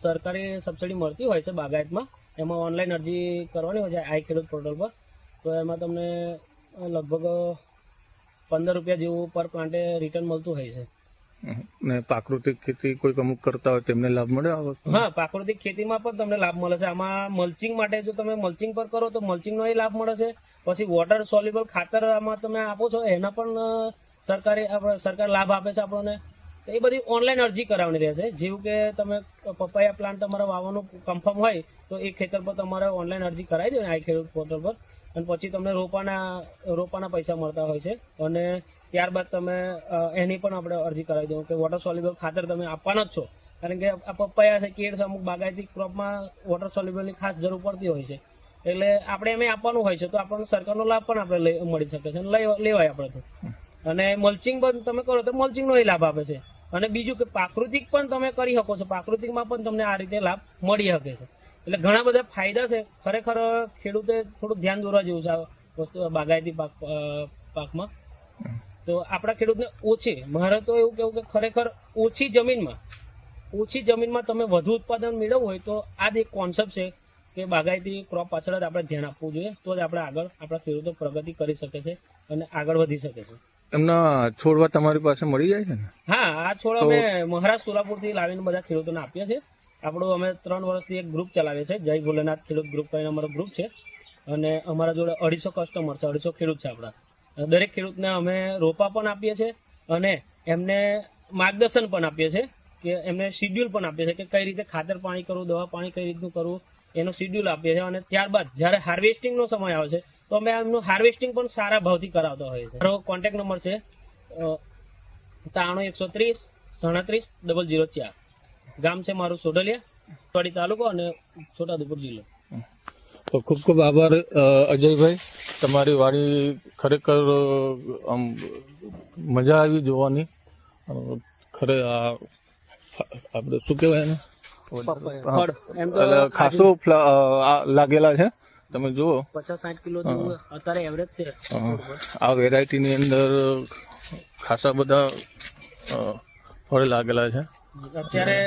સરકારી સબસિડી મળતી હોય છે બાગાયતમાં, એમાં ઓનલાઈન અરજી કરવાની હોય છે આઈ ખેડૂત પોર્ટલ પર. તો એમાં તમને લગભગ 15 રૂપિયા જેવું પર પ્લાન્ટે રિટર્ન મળતું હોય છે. ને પ્રાકૃતિક ખેતી કોઈ અમુક કરતા હોય તેમને લાભ મળે આ વસ્તુ? હા, પ્રાકૃતિક ખેતીમાં પણ તમને લાભ મળે છે. આમાં મલ્ચિંગ માટે જો તમે મલ્ચિંગ પર કરો તો મલ્ચિંગનો એ લાભ મળે છે. પછી વોટર સોલ્યુબલ ખાતર આમાં તમે આપો છો એના પણ સરકાર લાભ આપે છે આપણને. એ બધી ઓનલાઈન અરજી કરાવવાની રહે છે. જેવું કે તમે પપૈયા પ્લાન્ટ તમારે વાવવાનું કન્ફર્મ હોય તો એ ખેતર પર તમારે ઓનલાઈન અરજી કરાવી દો ને આઈ ખેડૂત પોર્ટલ પર, અને પછી તમને રોપાના પૈસા મળતા હોય છે. અને ત્યારબાદ તમે એની પણ આપણે અરજી કરાવી દો કે વોટર સોલ્યુબલ ખાતર તમે આપવાના જ છો, કારણ કે આ પપૈયા છે, કેળ છે, અમુક બાગાયતી ક્રોપમાં વોટર સોલ્યુબલની ખાસ જરૂર પડતી હોય છે. એટલે આપણે એમ આપવાનું હોય છે, તો આપણને સરકારનો લાભ પણ આપણે મળી શકે છે અને લેવાય આપણેથી. અને મલ્ચિંગ પણ તમે કરો તો મલ્ચિંગનો એ લાભ આપે છે. અને બીજું કે પ્રાકૃતિક પણ તમે કરી શકો છો, પ્રાકૃતિકમાં પણ તમને આ રીતે લાભ મળી શકે છે. એટલે ઘણા બધા ફાયદા છે. ખરેખર ખેડૂતે થોડું ધ્યાન દોરવા જેવું છે આ વસ્તુ બાગાયતી પાકમાં. તો આપણા ખેડૂતને મારે તો એવું કેવું કે ખરેખર ઓછી જમીનમાં તમે વધુ ઉત્પાદન મેળવવું હોય તો આ જ એક કોન્સેપ્ટ છે કે બાગાયતી ક્રોપ પાછળ જ આપણે ધ્યાન આપવું જોઈએ, તો જ આપણે આગળ આપણા ખેડૂતો પ્રગતિ કરી શકે છે અને આગળ વધી શકે છે. એમના છોડવા તમારી પાસે મળી જાય છે ને? હા, આ છોડ અમે મહારાષ્ટ્ર સોલાપુરથી લાવીને બધા ખેડૂતોને આપીએ છીએ. આપણું અમે 3 વર્ષથી એક ગ્રુપ ચલાવીએ છીએ, જય ભોલેનાથ ખેડૂત ગ્રુપ કરીને અમારો ગ્રુપ છે. અને અમારા જોડે 250 કસ્ટમર છે, 250 ખેડૂત છે આપણા. દરેક ખેડૂતને અમે રોપા પણ આપીએ છીએ અને એમને માર્ગદર્શન પણ આપીએ છીએ, કે એમને શિડ્યુલ પણ આપીએ છીએ કે કઈ રીતે ખાતર પાણી કરવું, દવા પાણી કઈ રીતનું કરવું, એનું શિડ્યુલ આપીએ છીએ. અને ત્યારબાદ જ્યારે હાર્વેસ્ટિંગનો સમય આવે છે તો અમે એમનું હાર્વેસ્ટિંગ પણ સારા ભાવથી કરાવતા હોઈએ છીએ. મારો કોન્ટેક્ટ નંબર છે 9313370004. ગામ છે મારું સોડલિયા, વાડી તાલુકો અને છોટાઉદેપુર જિલ્લો. તો ખૂબ ખૂબ આભાર અજયભાઈ, તમારી વાડી ખરેખર આમ મજા આવી જોવાની. આપણે શું કહેવાય એને, ખાસું લાગેલા છે. તમે જુઓ 50-60 કિલો જેવું અત્યારે એવરેજ છે. આ વેરાયટીની અંદર ખાસા બધા ફળ લાગેલા છે. અત્યારે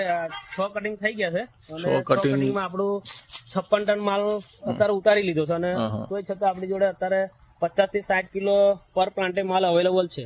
6 કટિંગ થઈ ગયા છે અને 6 કટિંગમાં આપણું 56 ટન માલ અત્યારે ઉતારી લીધો છે. અને તોય છતાં આપણી જોડે અત્યારે 50 થી 60 કિલો પર પ્લાન્ટે માલ અવેલેબલ છે.